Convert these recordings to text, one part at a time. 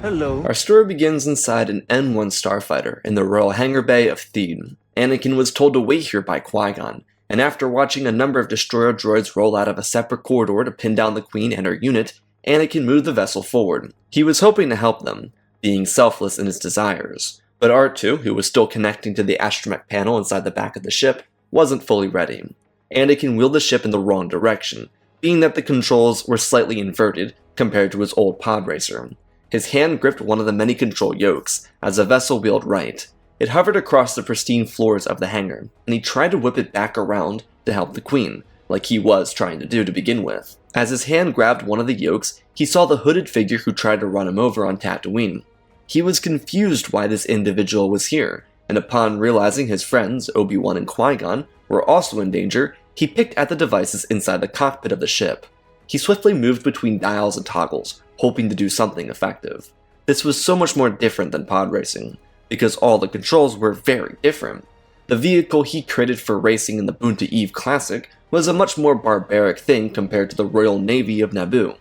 Hello. Our story begins inside an N1 starfighter in the Royal Hangar Bay of Theed. Anakin was told to wait here by Qui Gon, and after watching a number of destroyer droids roll out of a separate corridor to pin down the Queen and her unit, Anakin moved the vessel forward. He was hoping to help them, being selfless in his desires. But R2, who was still connecting to the astromech panel inside the back of the ship, wasn't fully ready. Anakin wheeled the ship in the wrong direction, being that the controls were slightly inverted compared to his old pod racer. His hand gripped one of the many control yokes as the vessel wheeled right. It hovered across the pristine floors of the hangar, and he tried to whip it back around to help the Queen, like he was trying to do to begin with. As his hand grabbed one of the yokes, he saw the hooded figure who tried to run him over on Tatooine. He was confused why this individual was here, and upon realizing his friends, Obi-Wan and Qui-Gon, were also in danger, he picked at the devices inside the cockpit of the ship. He swiftly moved between dials and toggles, hoping to do something effective. This was so much more different than pod racing, because all the controls were very different. The vehicle he created for racing in the Boonta Eve Classic was a much more barbaric thing compared to the Royal Navy of Naboo.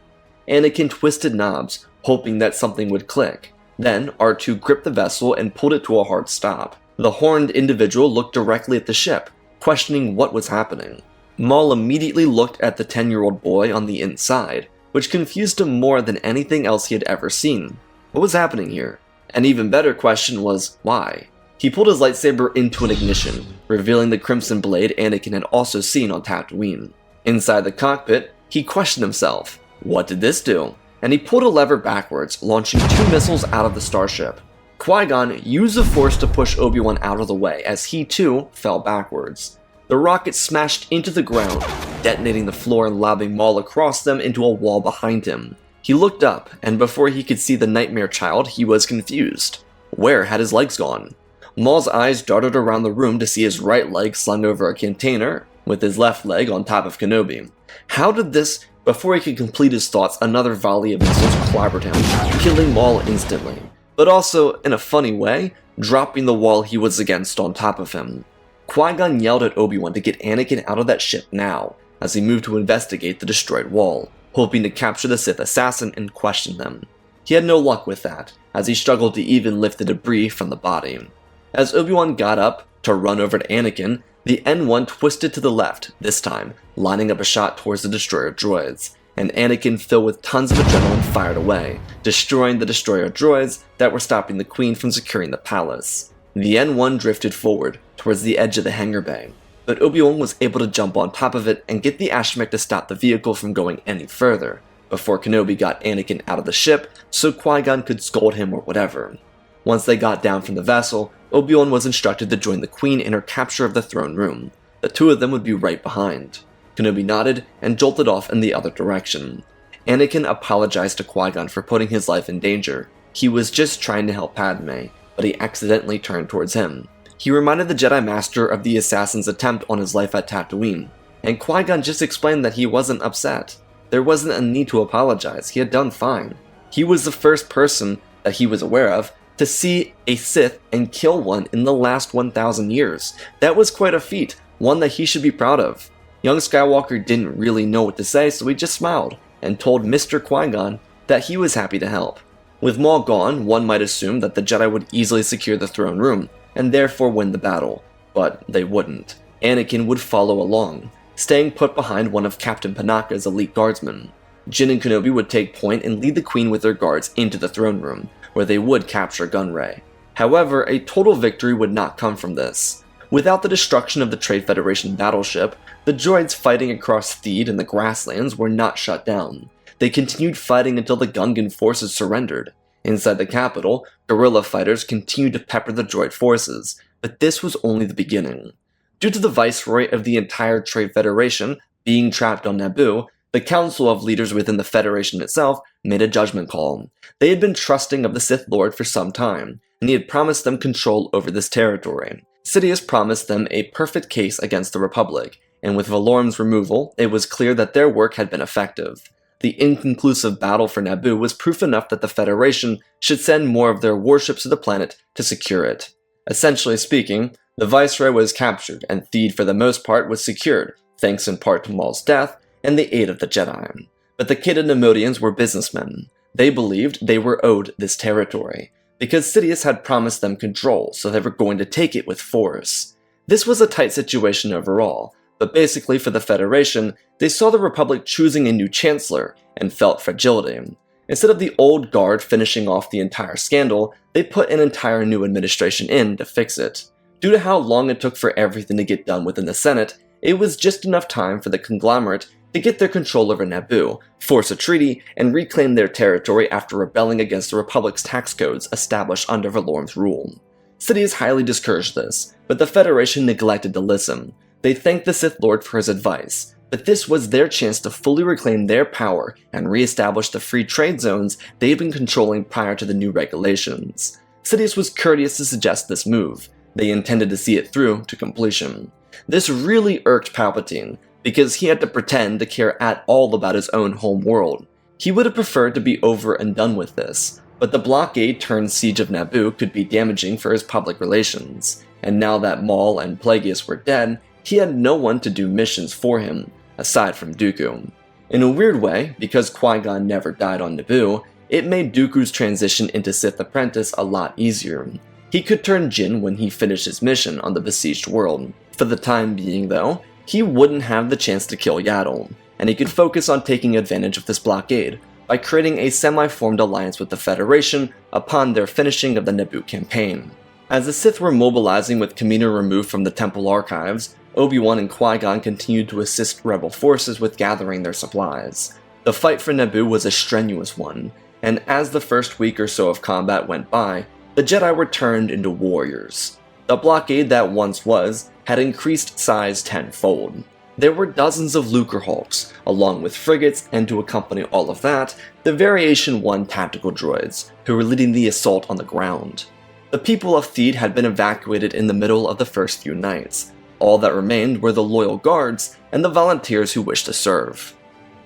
Anakin twisted knobs, hoping that something would click. Then, R2 gripped the vessel and pulled it to a hard stop. The horned individual looked directly at the ship, questioning what was happening. Maul immediately looked at the 10-year-old boy on the inside, which confused him more than anything else he had ever seen. What was happening here? An even better question was, why? He pulled his lightsaber into an ignition, revealing the crimson blade Anakin had also seen on Tatooine. Inside the cockpit, he questioned himself. What did this do? And he pulled a lever backwards, launching 2 missiles out of the starship. Qui-Gon used the Force to push Obi-Wan out of the way as he too fell backwards. The rocket smashed into the ground, detonating the floor and lobbing Maul across them into a wall behind him. He looked up, and before he could see the nightmare child, he was confused. Where had his legs gone? Maul's eyes darted around the room to see his right leg slung over a container, with his left leg on top of Kenobi. How did this? Before he could complete his thoughts, another volley of missiles clobbered him, killing Maul instantly, but also, in a funny way, dropping the wall he was against on top of him. Qui-Gon yelled at Obi-Wan to get Anakin out of that ship now, as he moved to investigate the destroyed wall, hoping to capture the Sith assassin and question them. He had no luck with that, as he struggled to even lift the debris from the body. As Obi-Wan got up to run over to Anakin, the N1 twisted to the left, this time, lining up a shot towards the destroyer droids, and Anakin, filled with tons of adrenaline, fired away, destroying the destroyer droids that were stopping the Queen from securing the palace. The N1 drifted forward, towards the edge of the hangar bay, but Obi-Wan was able to jump on top of it and get the astromech to stop the vehicle from going any further, before Kenobi got Anakin out of the ship so Qui-Gon could scold him or whatever. Once they got down from the vessel, Obi-Wan was instructed to join the Queen in her capture of the throne room. The 2 of them would be right behind. Kenobi nodded and jolted off in the other direction. Anakin apologized to Qui-Gon for putting his life in danger. He was just trying to help Padme, but he accidentally turned towards him. He reminded the Jedi Master of the assassin's attempt on his life at Tatooine, and Qui-Gon just explained that he wasn't upset. There wasn't a need to apologize, he had done fine. He was the first person that he was aware of to see a Sith and kill one in the last 1,000 years. That was quite a feat, one that he should be proud of. Young Skywalker didn't really know what to say, so he just smiled and told Mr. Qui-Gon that he was happy to help. With Maul gone, one might assume that the Jedi would easily secure the throne room, and therefore win the battle, but they wouldn't. Anakin would follow along, staying put behind one of Captain Panaka's elite guardsmen. Jinn and Kenobi would take point and lead the Queen with their guards into the throne room, where they would capture Gunray. However, a total victory would not come from this. Without the destruction of the Trade Federation battleship, the droids fighting across Theed and the grasslands were not shut down. They continued fighting until the Gungan forces surrendered. Inside the capital, guerrilla fighters continued to pepper the droid forces, but this was only the beginning. Due to the viceroy of the entire Trade Federation being trapped on Naboo, the council of leaders within the Federation itself made a judgment call. They had been trusting of the Sith Lord for some time, and he had promised them control over this territory. Sidious promised them a perfect case against the Republic, and with Valorum's removal, it was clear that their work had been effective. The inconclusive battle for Naboo was proof enough that the Federation should send more of their warships to the planet to secure it. Essentially speaking, the Viceroy was captured, and Theed for the most part was secured, thanks in part to Maul's death and the aid of the Jedi. But the Kid and Nemodians were businessmen. They believed they were owed this territory, because Sidious had promised them control, so they were going to take it with force. This was a tight situation overall, but basically for the Federation, they saw the Republic choosing a new chancellor, and felt fragility. Instead of the old guard finishing off the entire scandal, they put an entire new administration in to fix it. Due to how long it took for everything to get done within the Senate, it was just enough time for the conglomerate to get their control over Naboo, force a treaty, and reclaim their territory after rebelling against the Republic's tax codes established under Valorum's rule. Sidious highly discouraged this, but the Federation neglected to listen. They thanked the Sith Lord for his advice, but this was their chance to fully reclaim their power and re-establish the free trade zones they'd been controlling prior to the new regulations. Sidious was courteous to suggest this move. They intended to see it through to completion. This really irked Palpatine, because he had to pretend to care at all about his own home world. He would have preferred to be over and done with this, but the blockade turned siege of Naboo could be damaging for his public relations, and now that Maul and Plagueis were dead, he had no one to do missions for him, aside from Dooku. In a weird way, because Qui Gon never died on Naboo, it made Dooku's transition into Sith apprentice a lot easier. He could turn Jinn when he finished his mission on the besieged world. For the time being though, he wouldn't have the chance to kill Yaddle, and he could focus on taking advantage of this blockade by creating a semi-formed alliance with the Federation upon their finishing of the Naboo campaign. As the Sith were mobilizing with Kamino removed from the Temple archives, Obi-Wan and Qui-Gon continued to assist rebel forces with gathering their supplies. The fight for Naboo was a strenuous one, and as the first week or so of combat went by, the Jedi were turned into warriors. The blockade that once was had increased size tenfold. There were dozens of Lucrehulks, along with frigates, and to accompany all of that, the Variation 1 tactical droids, who were leading the assault on the ground. The people of Theed had been evacuated in the middle of the first few nights. All that remained were the loyal guards and the volunteers who wished to serve.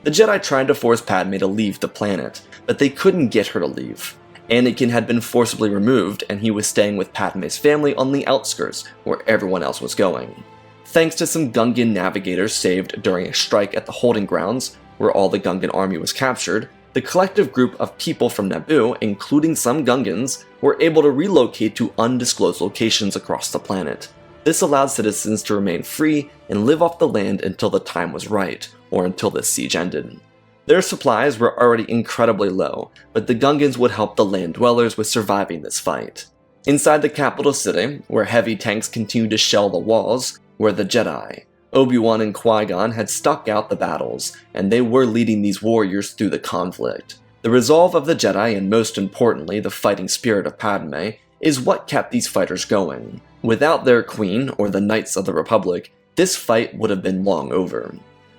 The Jedi tried to force Padme to leave the planet, but they couldn't get her to leave. Anakin had been forcibly removed, and he was staying with Padme's family on the outskirts, where everyone else was going. Thanks to some Gungan navigators saved during a strike at the holding grounds, where all the Gungan army was captured, the collective group of people from Naboo, including some Gungans, were able to relocate to undisclosed locations across the planet. This allowed citizens to remain free and live off the land until the time was right, or until the siege ended. Their supplies were already incredibly low, but the Gungans would help the land dwellers with surviving this fight. Inside the capital city, where heavy tanks continued to shell the walls, were the Jedi. Obi-Wan and Qui-Gon had stuck out the battles, and they were leading these warriors through the conflict. The resolve of the Jedi, and most importantly the fighting spirit of Padme, is what kept these fighters going. Without their queen, or the Knights of the Republic, this fight would have been long over.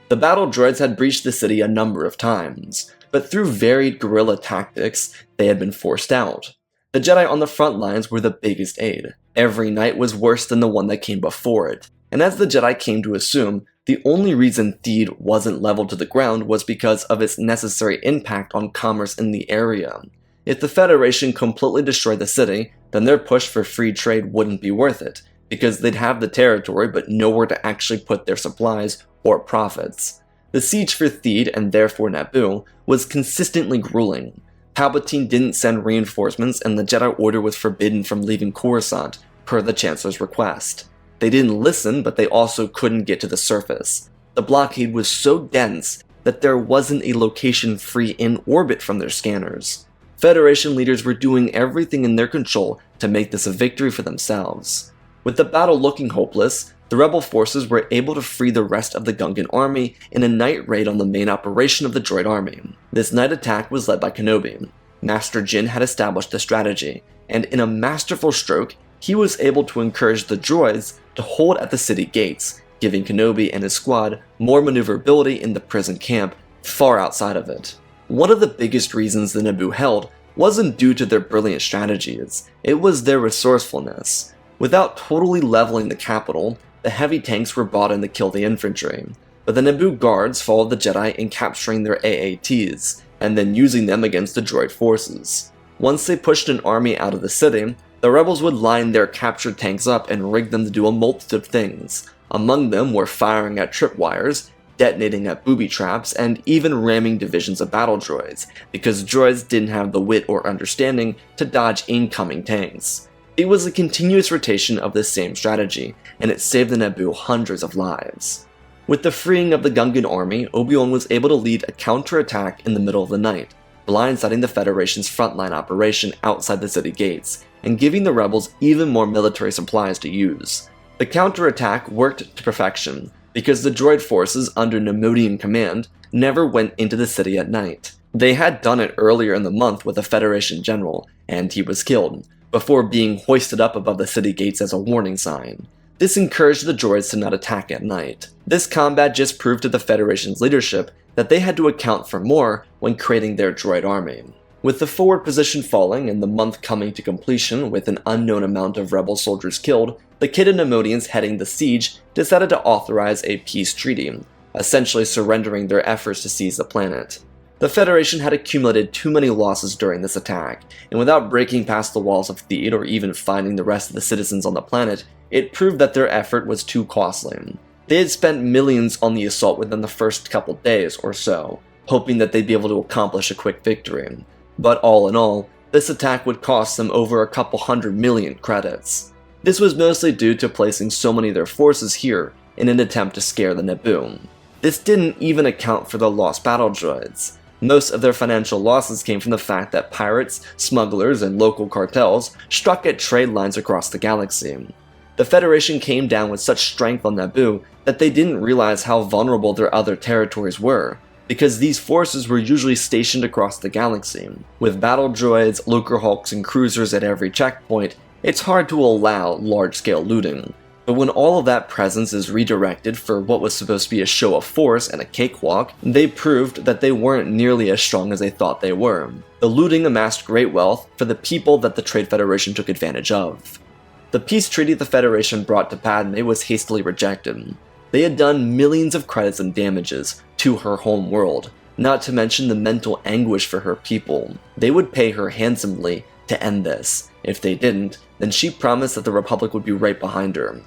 The battle droids had breached the city a number of times, but through varied guerrilla tactics, they had been forced out. The Jedi on the front lines were the biggest aid. Every night was worse than the one that came before it, and as the Jedi came to assume, the only reason Theed wasn't leveled to the ground was because of its necessary impact on commerce in the area. If the Federation completely destroyed the city, then their push for free trade wouldn't be worth it, because they'd have the territory but nowhere to actually put their supplies or profits. The siege for Theed, and therefore Naboo, was consistently grueling. Palpatine didn't send reinforcements, and the Jedi Order was forbidden from leaving Coruscant, per the Chancellor's request. They didn't listen, but they also couldn't get to the surface. The blockade was so dense that there wasn't a location free in orbit from their scanners. Federation leaders were doing everything in their control to make this a victory for themselves. With the battle looking hopeless, the rebel forces were able to free the rest of the Gungan army in a night raid on the main operation of the droid army. This night attack was led by Kenobi. Master Jin had established a strategy, and in a masterful stroke, he was able to encourage the droids to hold at the city gates, giving Kenobi and his squad more maneuverability in the prison camp far outside of it. One of the biggest reasons the Naboo held wasn't due to their brilliant strategies, it was their resourcefulness. Without totally leveling the capital, the heavy tanks were brought in to kill the infantry, but the Naboo guards followed the Jedi in capturing their AATs, and then using them against the droid forces. Once they pushed an army out of the city, the rebels would line their captured tanks up and rig them to do a multitude of things. Among them were firing at tripwires, detonating at booby traps, and even ramming divisions of battle droids, because droids didn't have the wit or understanding to dodge incoming tanks. It was a continuous rotation of this same strategy, and it saved the Naboo hundreds of lives. With the freeing of the Gungan army, Obi-Wan was able to lead a counterattack in the middle of the night, blindsiding the Federation's frontline operation outside the city gates, and giving the rebels even more military supplies to use. The counterattack worked to perfection, because the droid forces under Neimoidian command never went into the city at night. They had done it earlier in the month with a Federation general, and he was killed, before being hoisted up above the city gates as a warning sign. This encouraged the droids to not attack at night. This combat just proved to the Federation's leadership that they had to account for more when creating their droid army. With the forward position falling and the month coming to completion with an unknown amount of rebel soldiers killed, the Kidda Neimoidians heading the siege decided to authorize a peace treaty, essentially surrendering their efforts to seize the planet. The Federation had accumulated too many losses during this attack, and without breaking past the walls of Theed or even finding the rest of the citizens on the planet, it proved that their effort was too costly. They had spent millions on the assault within the first couple days or so, hoping that they'd be able to accomplish a quick victory. But all in all, this attack would cost them over a couple hundred million credits. This was mostly due to placing so many of their forces here in an attempt to scare the Naboo. This didn't even account for the lost battle droids. Most of their financial losses came from the fact that pirates, smugglers, and local cartels struck at trade lines across the galaxy. The Federation came down with such strength on Naboo that they didn't realize how vulnerable their other territories were, because these forces were usually stationed across the galaxy. With battle droids, Lucrehulks, and cruisers at every checkpoint, it's hard to allow large-scale looting. But when all of that presence is redirected for what was supposed to be a show of force and a cakewalk, they proved that they weren't nearly as strong as they thought they were. The looting amassed great wealth for the people that the Trade Federation took advantage of. The peace treaty the Federation brought to Padme was hastily rejected. They had done millions of credits and damages to her home world, not to mention the mental anguish for her people. They would pay her handsomely to end this. If they didn't, then she promised that the Republic would be right behind her.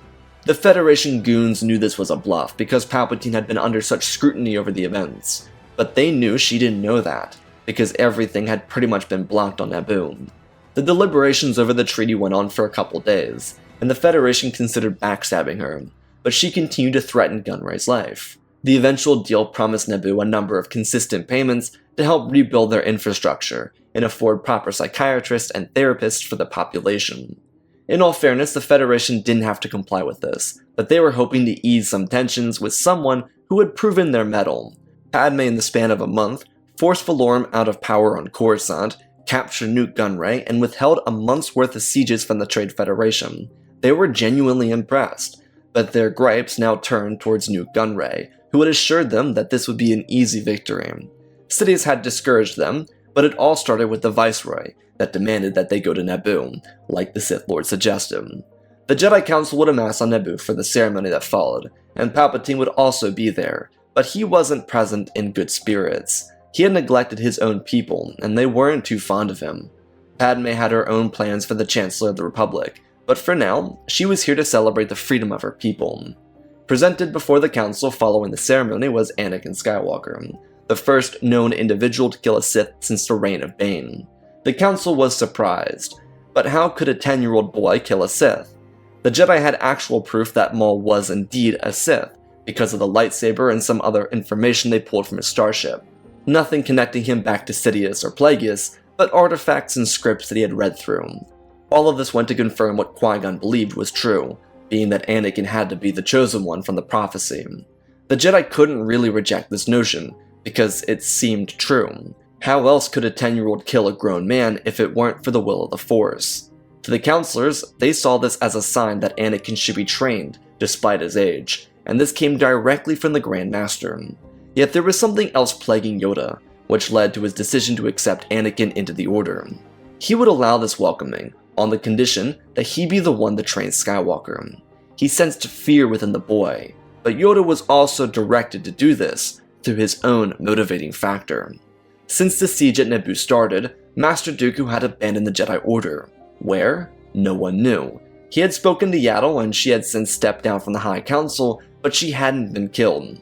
The Federation goons knew this was a bluff because Palpatine had been under such scrutiny over the events, but they knew she didn't know that, because everything had pretty much been blocked on Naboo. The deliberations over the treaty went on for a couple days, and the Federation considered backstabbing her, but she continued to threaten Gunray's life. The eventual deal promised Naboo a number of consistent payments to help rebuild their infrastructure and afford proper psychiatrists and therapists for the population. In all fairness, the Federation didn't have to comply with this, but they were hoping to ease some tensions with someone who had proven their mettle. Padme, in the span of a month, forced Valorum out of power on Coruscant, captured Nute Gunray, and withheld a month's worth of sieges from the Trade Federation. They were genuinely impressed, but their gripes now turned towards Nute Gunray, who had assured them that this would be an easy victory. Sidious had discouraged them, but it all started with the Viceroy that demanded that they go to Naboo, like the Sith Lord suggested. The Jedi Council would amass on Naboo for the ceremony that followed, and Palpatine would also be there, but he wasn't present in good spirits. He had neglected his own people, and they weren't too fond of him. Padme had her own plans for the Chancellor of the Republic, but for now, she was here to celebrate the freedom of her people. Presented before the Council following the ceremony was Anakin Skywalker, the first known individual to kill a Sith since the reign of Bane. The Council was surprised, but how could a 10-year-old boy kill a Sith? The Jedi had actual proof that Maul was indeed a Sith, because of the lightsaber and some other information they pulled from his starship. Nothing connecting him back to Sidious or Plagueis, but artifacts and scripts that he had read through. All of this went to confirm what Qui Gon believed was true, being that Anakin had to be the chosen one from the prophecy. The Jedi couldn't really reject this notion, because it seemed true. How else could a 10-year-old kill a grown man if it weren't for the will of the Force? To the counselors, they saw this as a sign that Anakin should be trained, despite his age, and this came directly from the Grand Master. Yet there was something else plaguing Yoda, which led to his decision to accept Anakin into the Order. He would allow this welcoming, on the condition that he be the one to train Skywalker. He sensed fear within the boy, but Yoda was also directed to do this through his own motivating factor. Since the siege at Naboo started, Master Dooku had abandoned the Jedi Order. Where? No one knew. He had spoken to Yaddle and she had since stepped down from the High Council, but she hadn't been killed.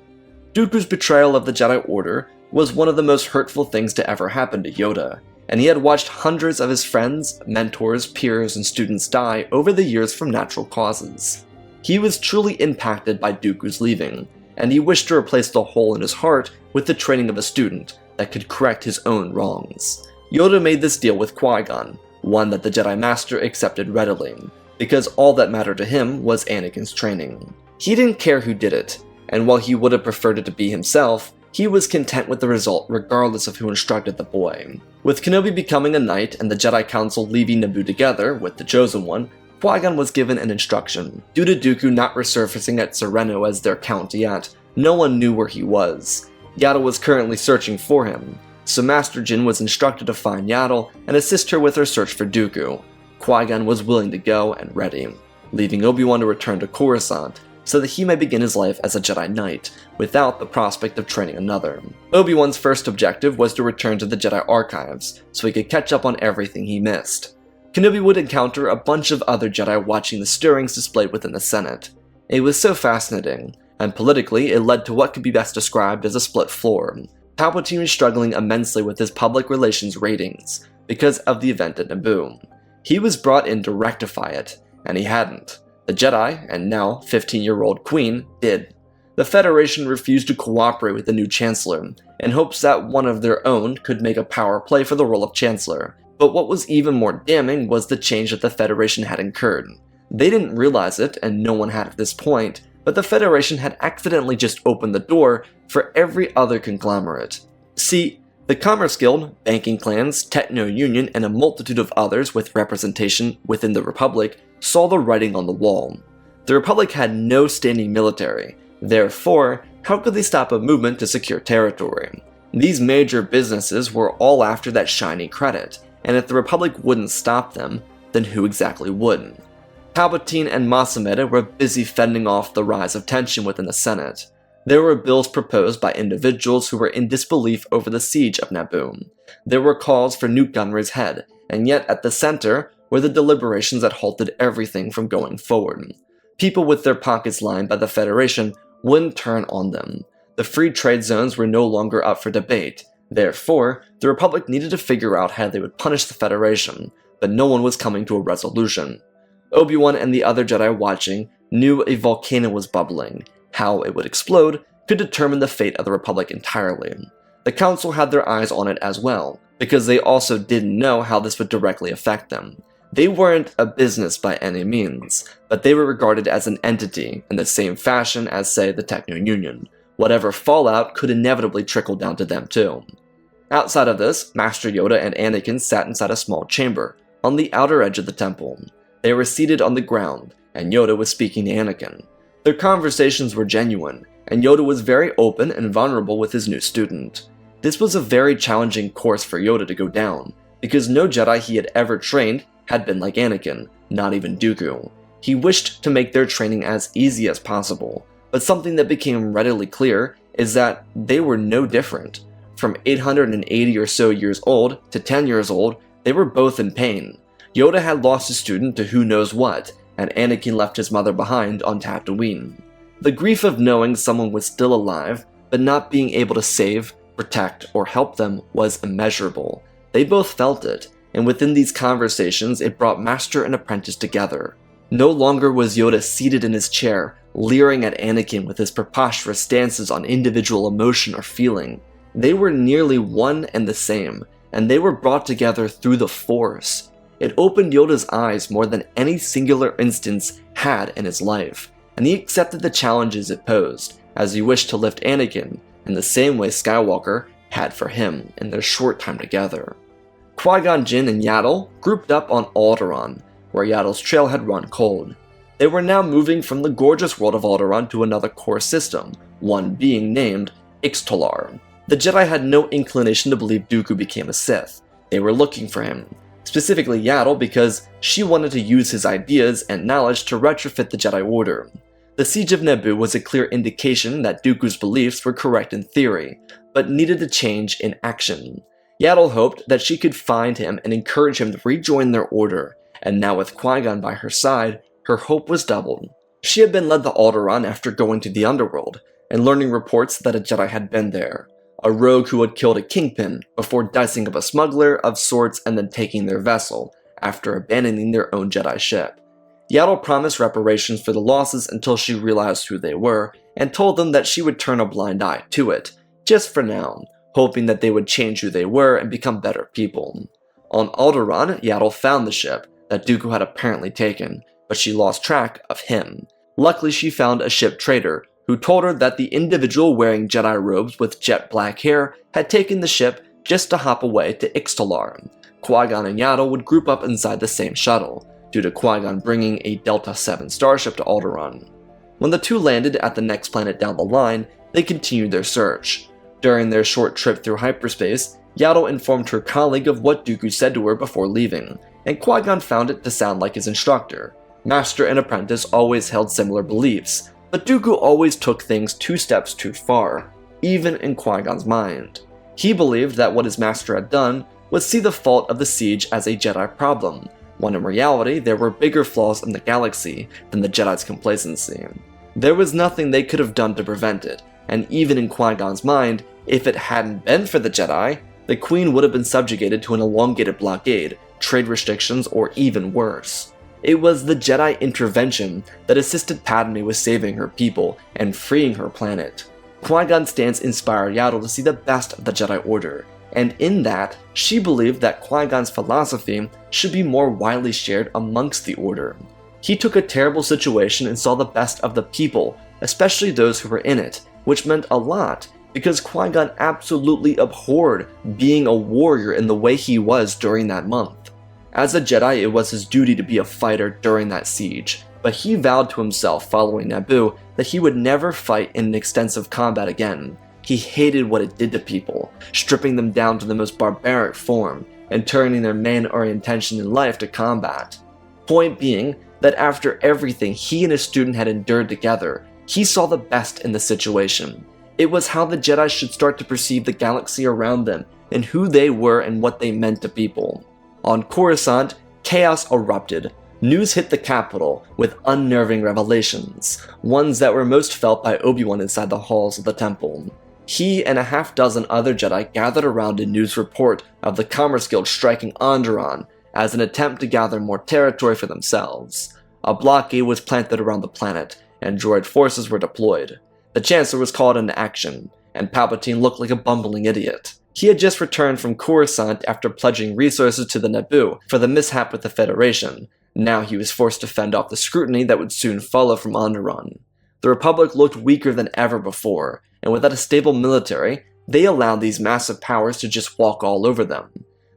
Dooku's betrayal of the Jedi Order was one of the most hurtful things to ever happen to Yoda, and he had watched hundreds of his friends, mentors, peers, and students die over the years from natural causes. He was truly impacted by Dooku's leaving, and he wished to replace the hole in his heart with the training of a student that could correct his own wrongs. Yoda made this deal with Qui Gon, one that the Jedi Master accepted readily, because all that mattered to him was Anakin's training. He didn't care who did it, and while he would have preferred it to be himself, he was content with the result regardless of who instructed the boy. With Kenobi becoming a knight and the Jedi Council leaving Naboo together with the Chosen One, Qui-Gon was given an instruction. Due to Dooku not resurfacing at Sereno as their count yet, no one knew where he was. Yaddle was currently searching for him, so Master Jin was instructed to find Yaddle and assist her with her search for Dooku. Qui-Gon was willing to go and ready, leaving Obi-Wan to return to Coruscant, so that he may begin his life as a Jedi Knight, without the prospect of training another. Obi-Wan's first objective was to return to the Jedi Archives, so he could catch up on everything he missed. Kenobi would encounter a bunch of other Jedi watching the stirrings displayed within the Senate. It was so fascinating, and politically it led to what could be best described as a split floor. Palpatine was struggling immensely with his public relations ratings, because of the event at Naboo. He was brought in to rectify it, and he hadn't. The Jedi, and now 15-year-old Queen, did. The Federation refused to cooperate with the new Chancellor, in hopes that one of their own could make a power play for the role of Chancellor. But what was even more damning was the change that the Federation had incurred. They didn't realize it, and no one had at this point, but the Federation had accidentally just opened the door for every other conglomerate. See, the Commerce Guild, banking clans, Techno Union, and a multitude of others with representation within the Republic saw the writing on the wall. The Republic had no standing military, therefore, how could they stop a movement to secure territory? These major businesses were all after that shiny credit, and if the Republic wouldn't stop them, then who exactly would? Palpatine and Masameda were busy fending off the rise of tension within the Senate. There were bills proposed by individuals who were in disbelief over the siege of Naboo. There were calls for Nute Gunray's head, and yet at the center were the deliberations that halted everything from going forward. People with their pockets lined by the Federation wouldn't turn on them. The free trade zones were no longer up for debate. Therefore, the Republic needed to figure out how they would punish the Federation, but no one was coming to a resolution. Obi-Wan and the other Jedi watching knew a volcano was bubbling. How it would explode could determine the fate of the Republic entirely. The Council had their eyes on it as well, because they also didn't know how this would directly affect them. They weren't a business by any means, but they were regarded as an entity in the same fashion as, say, the Techno Union. Whatever fallout could inevitably trickle down to them too. Outside of this, Master Yoda and Anakin sat inside a small chamber, on the outer edge of the temple. They were seated on the ground, and Yoda was speaking to Anakin. Their conversations were genuine, and Yoda was very open and vulnerable with his new student. This was a very challenging course for Yoda to go down, because no Jedi he had ever trained had been like Anakin, not even Dooku. He wished to make their training as easy as possible, but something that became readily clear is that they were no different. From 880 or so years old to 10 years old, they were both in pain. Yoda had lost his student to who knows what, and Anakin left his mother behind on Tatooine. The grief of knowing someone was still alive, but not being able to save, protect, or help them was immeasurable. They both felt it, and within these conversations it brought master and apprentice together. No longer was Yoda seated in his chair, leering at Anakin with his preposterous stances on individual emotion or feeling. They were nearly one and the same, and they were brought together through the Force. It opened Yoda's eyes more than any singular instance had in his life, and he accepted the challenges it posed, as he wished to lift Anakin in the same way Skywalker had for him in their short time together. Qui Gon Jinn and Yaddle grouped up on Alderaan, where Yaddle's trail had run cold. They were now moving from the gorgeous world of Alderaan to another core system, one being named Ixtalar. The Jedi had no inclination to believe Dooku became a Sith. They were looking for him, specifically Yaddle because she wanted to use his ideas and knowledge to retrofit the Jedi Order. The Siege of Naboo was a clear indication that Dooku's beliefs were correct in theory, but needed to change in action. Yaddle hoped that she could find him and encourage him to rejoin their order, and now with Qui-Gon by her side, her hope was doubled. She had been led to Alderaan after going to the underworld, and learning reports that a Jedi had been there. A rogue who had killed a kingpin before dicing up a smuggler of sorts and then taking their vessel, after abandoning their own Jedi ship. Yaddle promised reparations for the losses until she realized who they were, and told them that she would turn a blind eye to it, just for now, hoping that they would change who they were and become better people. On Alderaan, Yaddle found the ship that Dooku had apparently taken, but she lost track of him. Luckily, she found a ship trader who told her that the individual wearing Jedi robes with jet black hair had taken the ship just to hop away to Ixtalar. Qui-Gon and Yaddle would group up inside the same shuttle, due to Qui-Gon bringing a Delta 7 starship to Alderaan. When the two landed at the next planet down the line, they continued their search. During their short trip through hyperspace, Yaddle informed her colleague of what Dooku said to her before leaving, and Qui-Gon found it to sound like his instructor. Master and apprentice always held similar beliefs, but Dooku always took things 2 steps too far, even in Qui-Gon's mind. He believed that what his master had done was see the fault of the siege as a Jedi problem, when in reality there were bigger flaws in the galaxy than the Jedi's complacency. There was nothing they could have done to prevent it, and even in Qui-Gon's mind, if it hadn't been for the Jedi, the Queen would have been subjugated to an elongated blockade, trade restrictions, or even worse. It was the Jedi intervention that assisted Padme with saving her people and freeing her planet. Qui-Gon's stance inspired Yaddle to see the best of the Jedi Order, and in that, she believed that Qui-Gon's philosophy should be more widely shared amongst the Order. He took a terrible situation and saw the best of the people, especially those who were in it, which meant a lot, because Qui-Gon absolutely abhorred being a warrior in the way he was during that month. As a Jedi, it was his duty to be a fighter during that siege, but he vowed to himself following Naboo that he would never fight in an extensive combat again. He hated what it did to people, stripping them down to the most barbaric form, and turning their main orientation in life to combat. Point being, that after everything he and his student had endured together, he saw the best in the situation. It was how the Jedi should start to perceive the galaxy around them, and who they were and what they meant to people. On Coruscant, chaos erupted. News hit the capital with unnerving revelations, ones that were most felt by Obi-Wan inside the halls of the temple. He and a half-dozen other Jedi gathered around a news report of the Commerce Guild striking Onderon as an attempt to gather more territory for themselves. A blockade was planted around the planet, and droid forces were deployed. The Chancellor was called into action, and Palpatine looked like a bumbling idiot. He had just returned from Coruscant after pledging resources to the Naboo for the mishap with the Federation. Now he was forced to fend off the scrutiny that would soon follow from Onderon. The Republic looked weaker than ever before, and without a stable military, they allowed these massive powers to just walk all over them.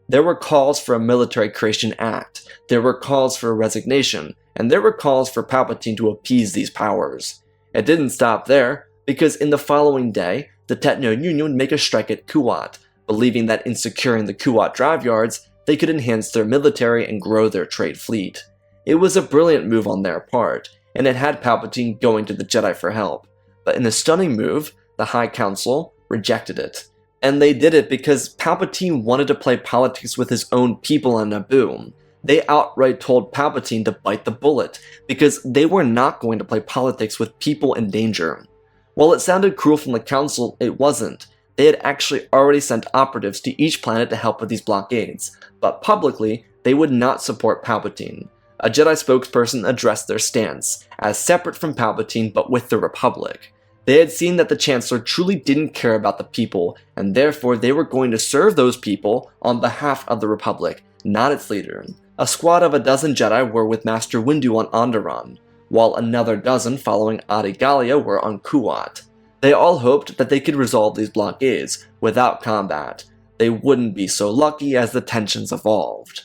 There were calls for a military creation act, there were calls for a resignation, and there were calls for Palpatine to appease these powers. It didn't stop there, because in the following day, the Techno Union would make a strike at Kuat, believing that in securing the Kuat drive yards, they could enhance their military and grow their trade fleet. It was a brilliant move on their part, and it had Palpatine going to the Jedi for help. But in a stunning move, the High Council rejected it. And they did it because Palpatine wanted to play politics with his own people on Naboo. They outright told Palpatine to bite the bullet, because they were not going to play politics with people in danger. While it sounded cruel from the Council, it wasn't. They had actually already sent operatives to each planet to help with these blockades, but publicly, they would not support Palpatine. A Jedi spokesperson addressed their stance, as separate from Palpatine but with the Republic. They had seen that the Chancellor truly didn't care about the people, and therefore they were going to serve those people on behalf of the Republic, not its leader. A squad of a dozen Jedi were with Master Windu on Onderon, while another dozen following Adi Gallia were on Kuat. They all hoped that they could resolve these blockades without combat. They wouldn't be so lucky as the tensions evolved.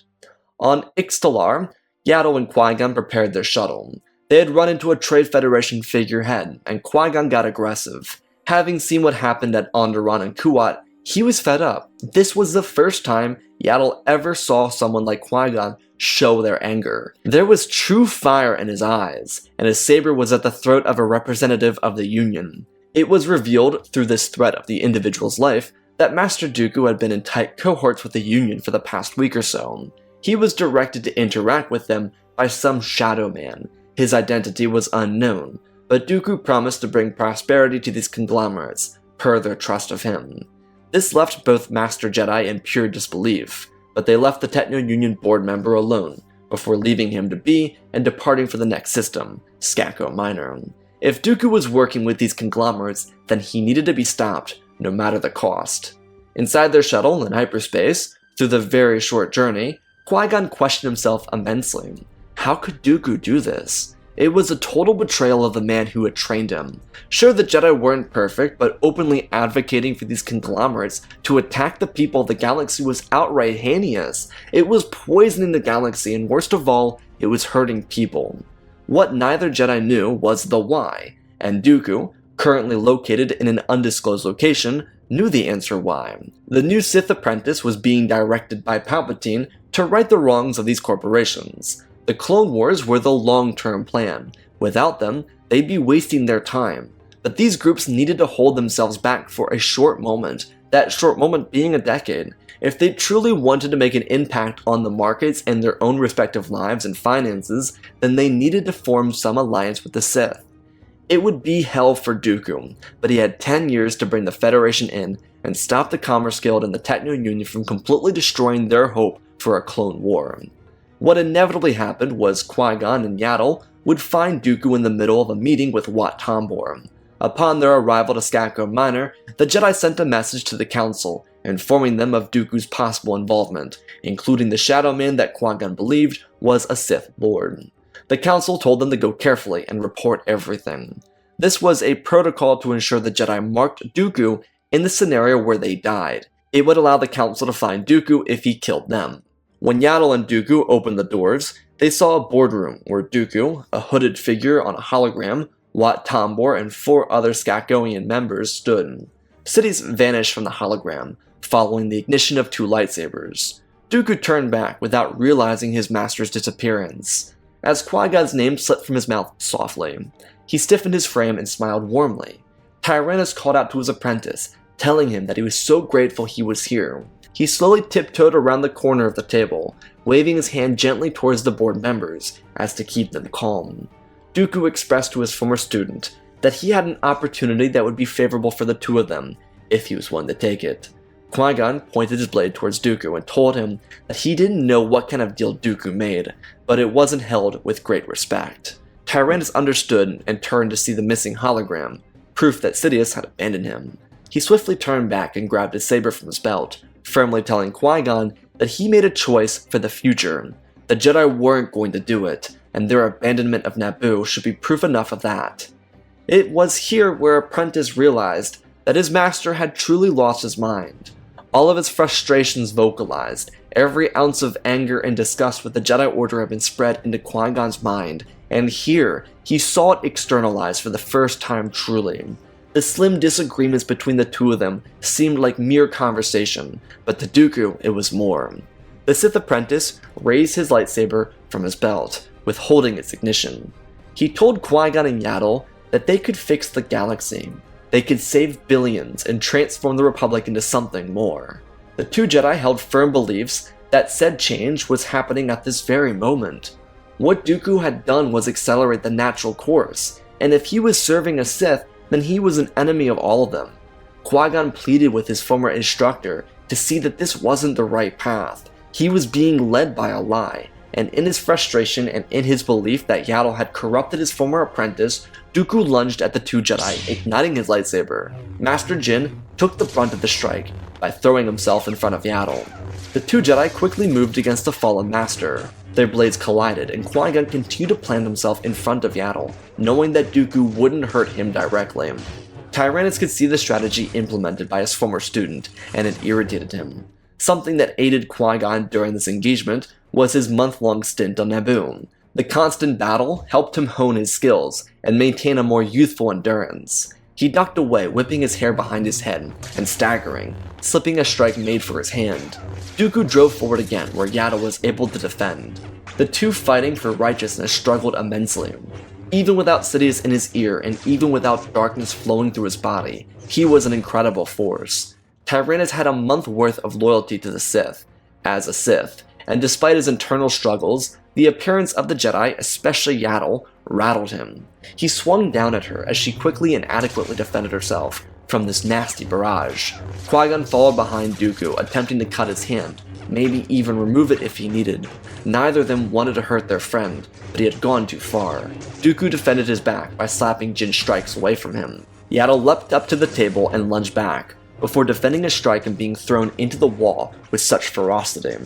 On Ixtalar, Yaddle and Qui-Gon prepared their shuttle. They had run into a Trade Federation figurehead, and Qui-Gon got aggressive. Having seen what happened at Onderon and Kuat, he was fed up. This was the first time Yaddle ever saw someone like Qui-Gon show their anger. There was true fire in his eyes, and his saber was at the throat of a representative of the Union. It was revealed through this thread of the individual's life that Master Dooku had been in tight cohorts with the Union for the past week or so. He was directed to interact with them by some shadow man. His identity was unknown, but Dooku promised to bring prosperity to these conglomerates, per their trust of him. This left both Master Jedi in pure disbelief, but they left the Techno-Union board member alone, before leaving him to be and departing for the next system, Skako Minor. If Dooku was working with these conglomerates, then he needed to be stopped, no matter the cost. Inside their shuttle in hyperspace, through the very short journey, Qui-Gon questioned himself immensely. How could Dooku do this? It was a total betrayal of the man who had trained him. Sure, the Jedi weren't perfect, but openly advocating for these conglomerates to attack the people of the galaxy was outright heinous. It was poisoning the galaxy, and worst of all, it was hurting people. What neither Jedi knew was the why, and Dooku, currently located in an undisclosed location, knew the answer why. The new Sith apprentice was being directed by Palpatine to right the wrongs of these corporations. The Clone Wars were the long-term plan. Without them, they'd be wasting their time. But these groups needed to hold themselves back for a short moment, that short moment being a decade. If they truly wanted to make an impact on the markets and their own respective lives and finances, then they needed to form some alliance with the Sith. It would be hell for Dooku, but he had 10 years to bring the Federation in and stop the Commerce Guild and the Techno-Union from completely destroying their hope for a clone war. What inevitably happened was Qui-Gon and Yaddle would find Dooku in the middle of a meeting with Wat Tambor. Upon their arrival to Skako Minor, the Jedi sent a message to the Council, informing them of Dooku's possible involvement, including the Shadow Man that Qui-Gon believed was a Sith Lord. The Council told them to go carefully and report everything. This was a protocol to ensure the Jedi marked Dooku in the scenario where they died. It would allow the Council to find Dooku if he killed them. When Yaddle and Dooku opened the doors, they saw a boardroom where Dooku, a hooded figure on a hologram, Wat Tambor, and 4 other Skakoian members stood. Cities vanished from the hologram, following the ignition of 2 lightsabers. Dooku turned back without realizing his master's disappearance. As Qui-Gon's name slipped from his mouth softly, he stiffened his frame and smiled warmly. Tyrannus called out to his apprentice, telling him that he was so grateful he was here. He slowly tiptoed around the corner of the table, waving his hand gently towards the board members, as to keep them calm. Dooku expressed to his former student that he had an opportunity that would be favorable for the 2 of them, if he was willing to take it. Qui-Gon pointed his blade towards Dooku and told him that he didn't know what kind of deal Dooku made, but it wasn't held with great respect. Tyrannus understood and turned to see the missing hologram, proof that Sidious had abandoned him. He swiftly turned back and grabbed his saber from his belt, firmly telling Qui-Gon that he made a choice for the future. The Jedi weren't going to do it, and their abandonment of Naboo should be proof enough of that. It was here where Apprentice realized that his master had truly lost his mind. All of his frustrations vocalized, every ounce of anger and disgust with the Jedi Order had been spread into Qui-Gon's mind, and here he saw it externalized for the first time truly. The slim disagreements between the 2 of them seemed like mere conversation, but to Dooku it was more. The Sith apprentice raised his lightsaber from his belt, withholding its ignition. He told Qui-Gon and Yaddle that they could fix the galaxy. They could save billions and transform the Republic into something more. The 2 Jedi held firm beliefs that said change was happening at this very moment. What Dooku had done was accelerate the natural course, and if he was serving a Sith, then he was an enemy of all of them. Qui-Gon pleaded with his former instructor to see that this wasn't the right path. He was being led by a lie, and in his frustration and in his belief that Yaddle had corrupted his former apprentice, Dooku lunged at the 2 Jedi, igniting his lightsaber. Master Jinn took the brunt of the strike by throwing himself in front of Yaddle. The 2 Jedi quickly moved against the fallen master. Their blades collided, and Qui-Gon continued to plant himself in front of Yaddle, knowing that Dooku wouldn't hurt him directly. Tyrannus could see the strategy implemented by his former student, and it irritated him. Something that aided Qui-Gon during this engagement was his month-long stint on Naboo. The constant battle helped him hone his skills and maintain a more youthful endurance. He ducked away, whipping his hair behind his head and staggering, slipping a strike made for his hand. Dooku drove forward again, where Yaddle was able to defend. The 2 fighting for righteousness struggled immensely. Even without Sidious in his ear and even without darkness flowing through his body, he was an incredible force. Tyrannus had a month worth of loyalty to the Sith, and despite his internal struggles, the appearance of the Jedi, especially Yaddle, rattled him. He swung down at her as she quickly and adequately defended herself from this nasty barrage. Qui-Gon followed behind Dooku, attempting to cut his hand, maybe even remove it if he needed. Neither of them wanted to hurt their friend, but he had gone too far. Dooku defended his back by slapping Jinn's strikes away from him. Yaddle leapt up to the table and lunged back, before defending his strike and being thrown into the wall with such ferocity.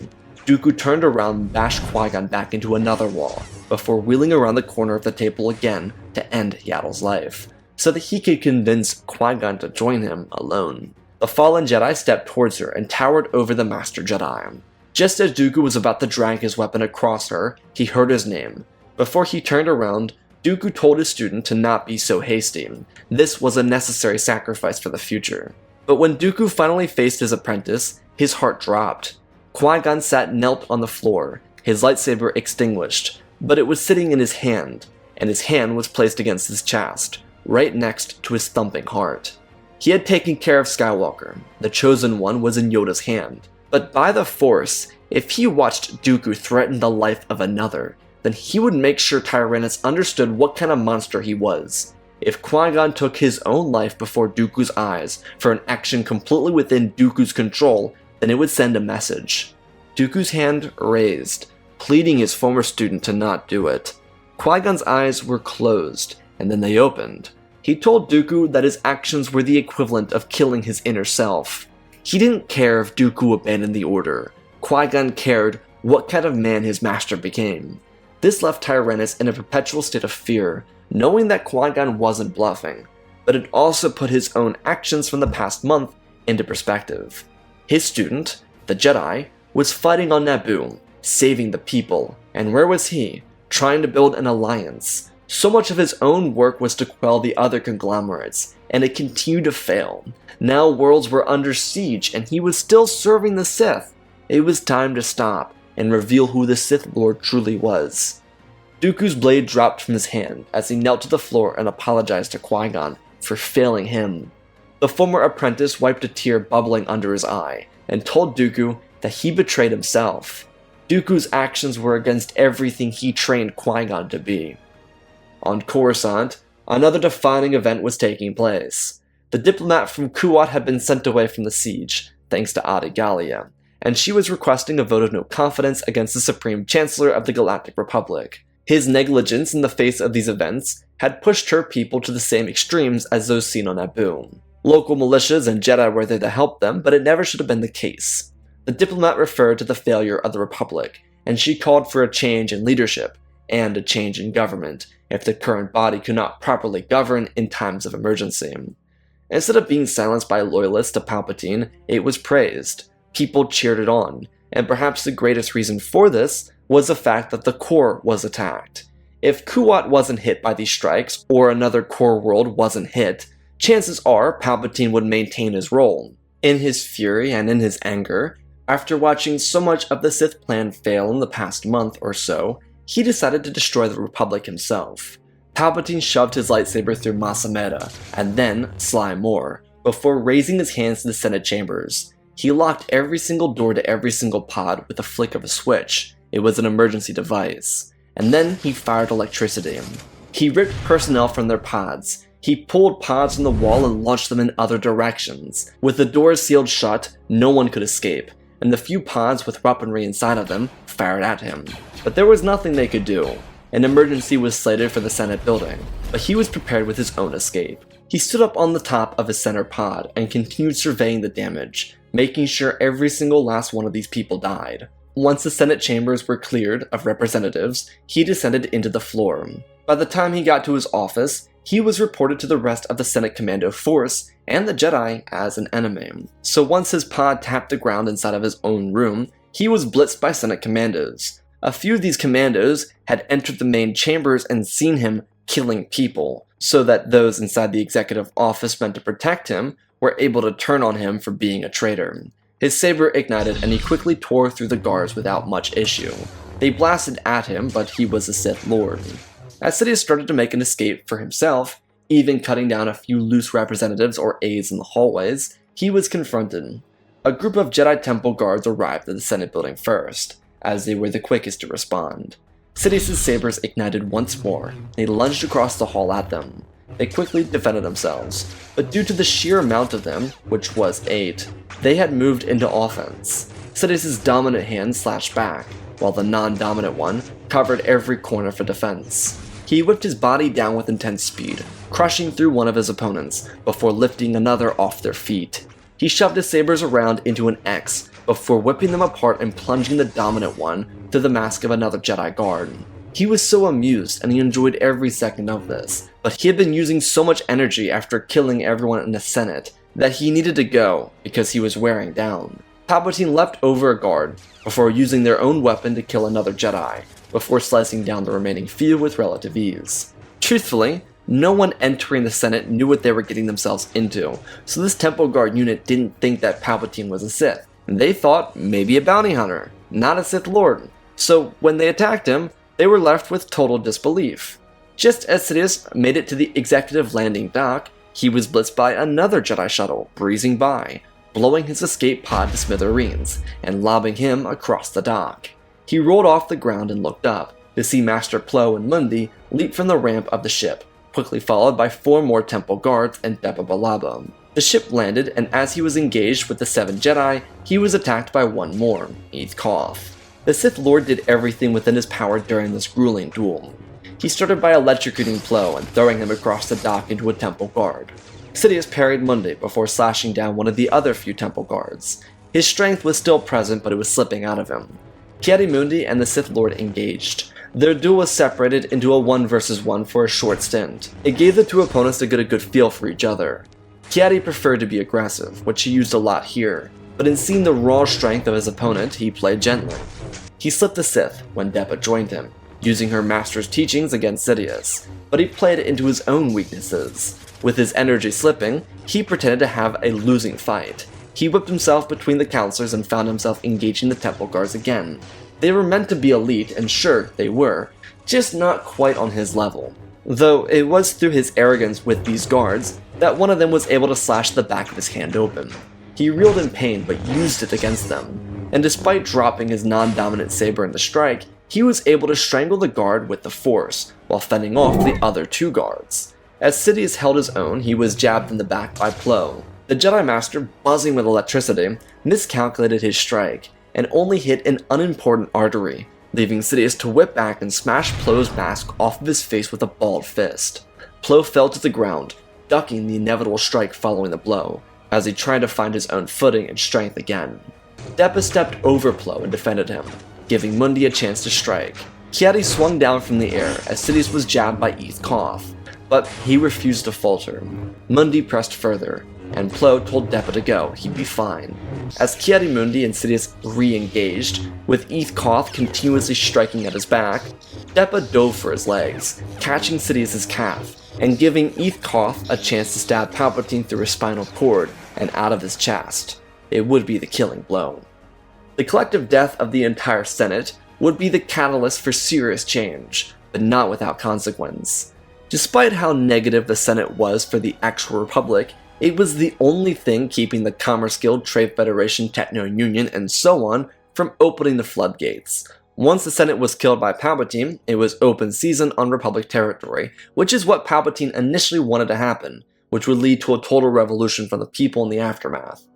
Dooku turned around and bashed Qui-Gon back into another wall, before wheeling around the corner of the table again to end Yaddle's life, so that he could convince Qui-Gon to join him alone. The fallen Jedi stepped towards her and towered over the Master Jedi. Just as Dooku was about to drag his weapon across her, he heard his name. Before he turned around, Dooku told his student to not be so hasty. This was a necessary sacrifice for the future. But when Dooku finally faced his apprentice, his heart dropped. Qui-Gon sat knelt on the floor, his lightsaber extinguished, but it was sitting in his hand, and his hand was placed against his chest, right next to his thumping heart. He had taken care of Skywalker. The chosen one was in Yoda's hand. But by the Force, if he watched Dooku threaten the life of another, then he would make sure Tyrannus understood what kind of monster he was. If Qui-Gon took his own life before Dooku's eyes for an action completely within Dooku's control, then it would send a message. Dooku's hand raised, pleading his former student to not do it. Qui-Gon's eyes were closed, and then they opened. He told Dooku that his actions were the equivalent of killing his inner self. He didn't care if Dooku abandoned the order. Qui-Gon cared what kind of man his master became. This left Tyrannus in a perpetual state of fear, knowing that Qui-Gon wasn't bluffing, but it also put his own actions from the past month into perspective. His student, the Jedi, was fighting on Naboo, saving the people, and where was he? Trying to build an alliance. So much of his own work was to quell the other conglomerates, and it continued to fail. Now worlds were under siege, and he was still serving the Sith. It was time to stop and reveal who the Sith Lord truly was. Dooku's blade dropped from his hand as he knelt to the floor and apologized to Qui-Gon for failing him. The former apprentice wiped a tear bubbling under his eye and told Dooku that he betrayed himself. Dooku's actions were against everything he trained Qui-Gon to be. On Coruscant, another defining event was taking place. The diplomat from Kuat had been sent away from the siege, thanks to Adi Gallia, and she was requesting a vote of no confidence against the Supreme Chancellor of the Galactic Republic. His negligence in the face of these events had pushed her people to the same extremes as those seen on Naboo. Local militias and Jedi were there to help them, but it never should have been the case. The diplomat referred to the failure of the Republic, and she called for a change in leadership and a change in government if the current body could not properly govern in times of emergency. Instead of being silenced by loyalists to Palpatine, it was praised. People cheered it on, and perhaps the greatest reason for this was the fact that the core was attacked. If Kuat wasn't hit by these strikes, or another core world wasn't hit, chances are Palpatine would maintain his role. In his fury and in his anger, after watching so much of the Sith plan fail in the past month or so, he decided to destroy the Republic himself. Palpatine shoved his lightsaber through Masameda, and then Sly Moore, before raising his hands to the Senate chambers. He locked every single door to every single pod with a flick of a switch. It was an emergency device. And then he fired electricity. He ripped personnel from their pods. He pulled pods from the wall and launched them in other directions. With the doors sealed shut, no one could escape, and the few pods with weaponry inside of them fired at him. But there was nothing they could do. An emergency was slated for the Senate building, but he was prepared with his own escape. He stood up on the top of his center pod and continued surveying the damage, making sure every single last one of these people died. Once the Senate chambers were cleared of representatives, he descended into the floor. By the time he got to his office, he was reported to the rest of the Senate Commando Force and the Jedi as an enemy. So once his pod tapped the ground inside of his own room, he was blitzed by Senate commandos. A few of these commandos had entered the main chambers and seen him killing people, so that those inside the executive office meant to protect him were able to turn on him for being a traitor. His saber ignited and he quickly tore through the guards without much issue. They blasted at him, but he was a Sith Lord. As Sidious started to make an escape for himself, even cutting down a few loose representatives or aides in the hallways, he was confronted. A group of Jedi Temple guards arrived at the Senate building first, as they were the quickest to respond. Sidious's sabers ignited once more, and he lunged across the hall at them. They quickly defended themselves, but due to the sheer amount of them, which was 8, they had moved into offense. Sidious's dominant hand slashed back, while the non-dominant one covered every corner for defense. He whipped his body down with intense speed, crushing through one of his opponents before lifting another off their feet. He shoved his sabers around into an X before whipping them apart and plunging the dominant one through the mask of another Jedi guard. He was so amused and he enjoyed every second of this, but he had been using so much energy after killing everyone in the Senate that he needed to go because he was wearing down. Palpatine leapt over a guard before using their own weapon to kill another Jedi, before slicing down the remaining few with relative ease. Truthfully, no one entering the Senate knew what they were getting themselves into, so this Temple Guard unit didn't think that Palpatine was a Sith. They thought maybe a bounty hunter, not a Sith Lord. So when they attacked him, they were left with total disbelief. Just as Sidious made it to the executive landing dock, he was blitzed by another Jedi shuttle breezing by, blowing his escape pod to smithereens and lobbing him across the dock. He rolled off the ground and looked up to see Master Plo and Mundi leap from the ramp of the ship, quickly followed by 4 more Temple Guards and Depa Billaba. The ship landed, and as he was engaged with the 7 Jedi, he was attacked by one more, Eeth Koth. The Sith Lord did everything within his power during this grueling duel. He started by electrocuting Plo and throwing him across the dock into a Temple Guard. Sidious parried Mundi before slashing down one of the other few Temple Guards. His strength was still present, but it was slipping out of him. Ki-Adi-Mundi and the Sith Lord engaged. Their duel was separated into a 1 versus 1 for a short stint. It gave the two opponents to get a good feel for each other. Ki-Adi preferred to be aggressive, which he used a lot here, but in seeing the raw strength of his opponent, he played gently. He slipped the Sith when Depa joined him, using her master's teachings against Sidious, but he played it into his own weaknesses. With his energy slipping, he pretended to have a losing fight. He whipped himself between the counselors and found himself engaging the Temple Guards again. They were meant to be elite, and sure, they were, just not quite on his level. Though it was through his arrogance with these guards that one of them was able to slash the back of his hand open. He reeled in pain but used it against them, and despite dropping his non-dominant saber in the strike, he was able to strangle the guard with the Force, while fending off the other 2 guards. As Sidious held his own, he was jabbed in the back by Plo. The Jedi Master, buzzing with electricity, miscalculated his strike, and only hit an unimportant artery, leaving Sidious to whip back and smash Plo's mask off of his face with a balled fist. Plo fell to the ground, ducking the inevitable strike following the blow, as he tried to find his own footing and strength again. Depa stepped over Plo and defended him, giving Mundi a chance to strike. Ki-Adi swung down from the air as Sidious was jabbed by Eeth Koth, but he refused to falter. Mundi pressed further, and Plo told Depa to go, he'd be fine. As Ki-Adi-Mundi and Sidious re-engaged, with Eeth Koth continuously striking at his back, Depa dove for his legs, catching Sidious's calf, and giving Eeth Koth a chance to stab Palpatine through his spinal cord and out of his chest. It would be the killing blow. The collective death of the entire Senate would be the catalyst for serious change, but not without consequence. Despite how negative the Senate was for the actual Republic, it was the only thing keeping the Commerce Guild, Trade Federation, Techno Union, and so on from opening the floodgates. Once the Senate was killed by Palpatine, it was open season on Republic territory, which is what Palpatine initially wanted to happen, which would lead to a total revolution from the people in the aftermath.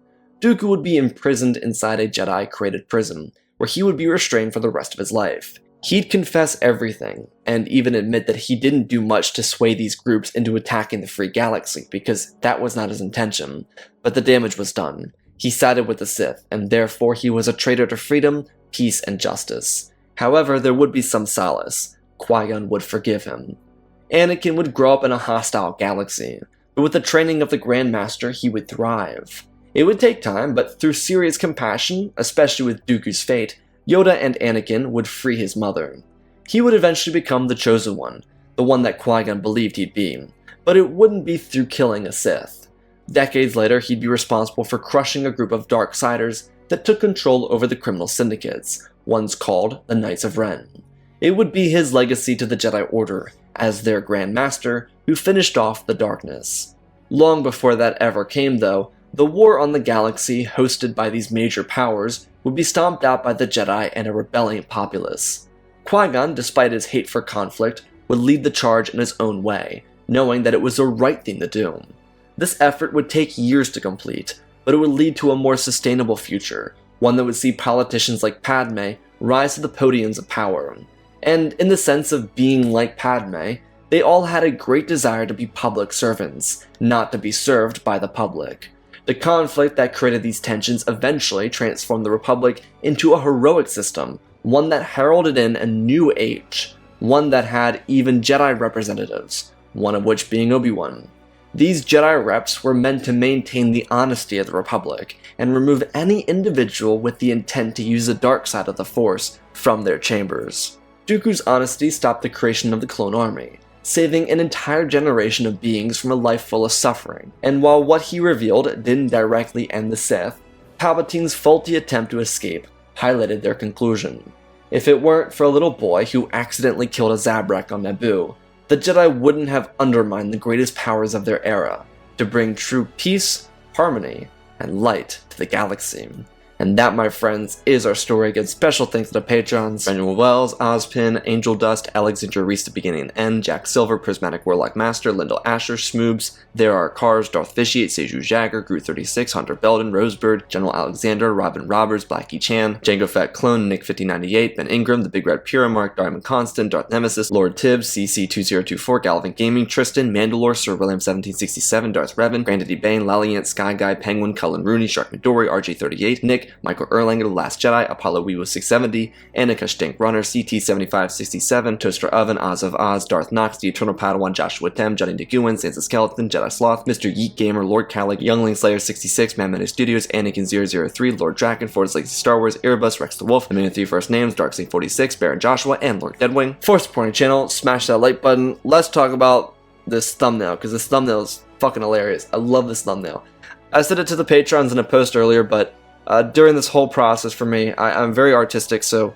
Dooku would be imprisoned inside a Jedi-created prison, where he would be restrained for the rest of his life. He'd confess everything, and even admit that he didn't do much to sway these groups into attacking the Free Galaxy, because that was not his intention, but the damage was done. He sided with the Sith, and therefore he was a traitor to freedom, peace, and justice. However, there would be some solace. Qui Gon would forgive him. Anakin would grow up in a hostile galaxy, but with the training of the Grand Master, he would thrive. It would take time, but through serious compassion, especially with Dooku's fate, Yoda and Anakin would free his mother. He would eventually become the Chosen One, the one that Qui-Gon believed he'd be, but it wouldn't be through killing a Sith. Decades later, he'd be responsible for crushing a group of Darksiders that took control over the criminal syndicates, ones called the Knights of Ren. It would be his legacy to the Jedi Order, as their Grand Master, who finished off the darkness. Long before that ever came, though, the war on the galaxy hosted by these major powers would be stomped out by the Jedi and a rebelling populace. Qui-Gon, despite his hate for conflict, would lead the charge in his own way, knowing that it was the right thing to do. This effort would take years to complete, but it would lead to a more sustainable future, one that would see politicians like Padme rise to the podiums of power. And in the sense of being like Padme, they all had a great desire to be public servants, not to be served by the public. The conflict that created these tensions eventually transformed the Republic into a heroic system, one that heralded in a new age, one that had even Jedi representatives, one of which being Obi-Wan. These Jedi reps were meant to maintain the honesty of the Republic, and remove any individual with the intent to use the dark side of the Force from their chambers. Dooku's honesty stopped the creation of the clone army, saving an entire generation of beings from a life full of suffering. And while what he revealed didn't directly end the Sith, Palpatine's faulty attempt to escape highlighted their conclusion. If it weren't for a little boy who accidentally killed a Zabrak on Naboo, the Jedi wouldn't have undermined the greatest powers of their era to bring true peace, harmony, and light to the galaxy. And that, my friends, is our story. Again, special thanks to the patrons: Manuel Wells, Ozpin, Angel Dust, Alexander Reese, The Beginning and End, Jack Silver, Prismatic Warlock Master, Lyndall Asher, Smoobs, There Are Cars, Darth Fishiate, Seju Jagger, Groot 36, Hunter Belden, Rosebird, General Alexander, Robin Roberts, Blackie Chan, Django Fat Clone, Nick 5098, Ben Ingram, The Big Red Pyramark, Diamond Constant, Darth Nemesis, Lord Tibbs, CC2024, Galvin Gaming, Tristan, Mandalore, Sir William 1767, Darth Revan, Grandaddy Bane, Laliant, Sky Guy, Penguin, Cullen Rooney, Shark Midori, RG38, Nick, Michael Erlanger, The Last Jedi, Apollo Weewo 670, Annika Stink Runner, CT7567, Toaster Oven, Oz of Oz, Darth Knox, The Eternal Padawan, Joshua Tem, Johnny DeGuin, Sansa Skeleton, Jedi Sloth, Mr. Yeet Gamer, Lord Calic, Youngling Slayer 66, Man Manu Studios, Anakin 003, Lord Draken, Ford's Legacy Star Wars, Erebus, Rex the Wolf, The Man of Three First Names, Darksing 46, Baron Joshua, and Lord Deadwing. For supporting the channel, smash that like button. Let's talk about this thumbnail, because this thumbnail is fucking hilarious. I love this thumbnail. I said it to the patrons in a post earlier, but during this whole process for me, I'm very artistic, so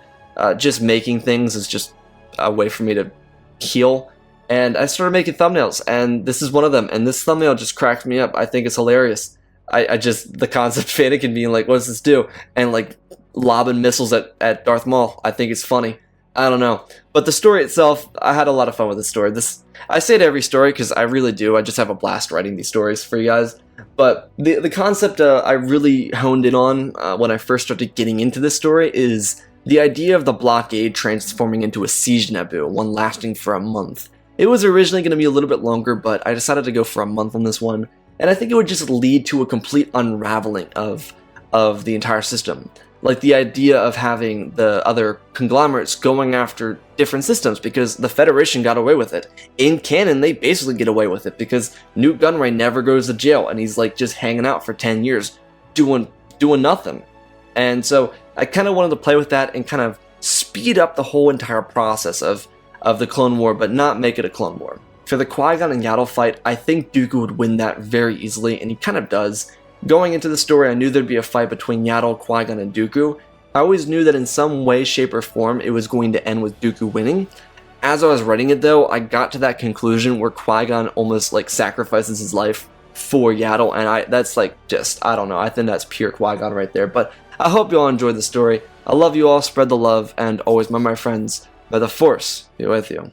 just making things is just a way for me to heal. And I started making thumbnails, and this is one of them. And this thumbnail just cracked me up. I think it's hilarious. I just, the concept of Anakin being like, what does this do? And like lobbing missiles at Darth Maul. I think it's funny. I don't know. But the story itself, I had a lot of fun with the story. I say it every story because I really do. I just have a blast writing these stories for you guys. But the concept I really honed in on when I first started getting into this story is the idea of the blockade transforming into a siege Naboo, one lasting for a month. It was originally going to be a little bit longer, but I decided to go for a month on this one, and I think it would just lead to a complete unraveling of the entire system. Like the idea of having the other conglomerates going after different systems because the Federation got away with it. In canon, they basically get away with it because Newt Gunray never goes to jail, and he's like just hanging out for 10 years doing nothing. And so I kind of wanted to play with that and kind of speed up the whole entire process of the Clone War, but not make it a Clone War. For the Qui-Gon and Yaddle fight, I think Dooku would win that very easily, and he kind of does. Going into the story, I knew there'd be a fight between Yaddle, Qui-Gon, and Dooku. I always knew that in some way, shape, or form, it was going to end with Dooku winning. As I was writing it, though, I got to that conclusion where Qui-Gon almost like sacrifices his life for Yaddle, and that's like just, I don't know, I think that's pure Qui-Gon right there. But I hope you all enjoyed the story. I love you all, spread the love, and always, my friends, may the Force be with you.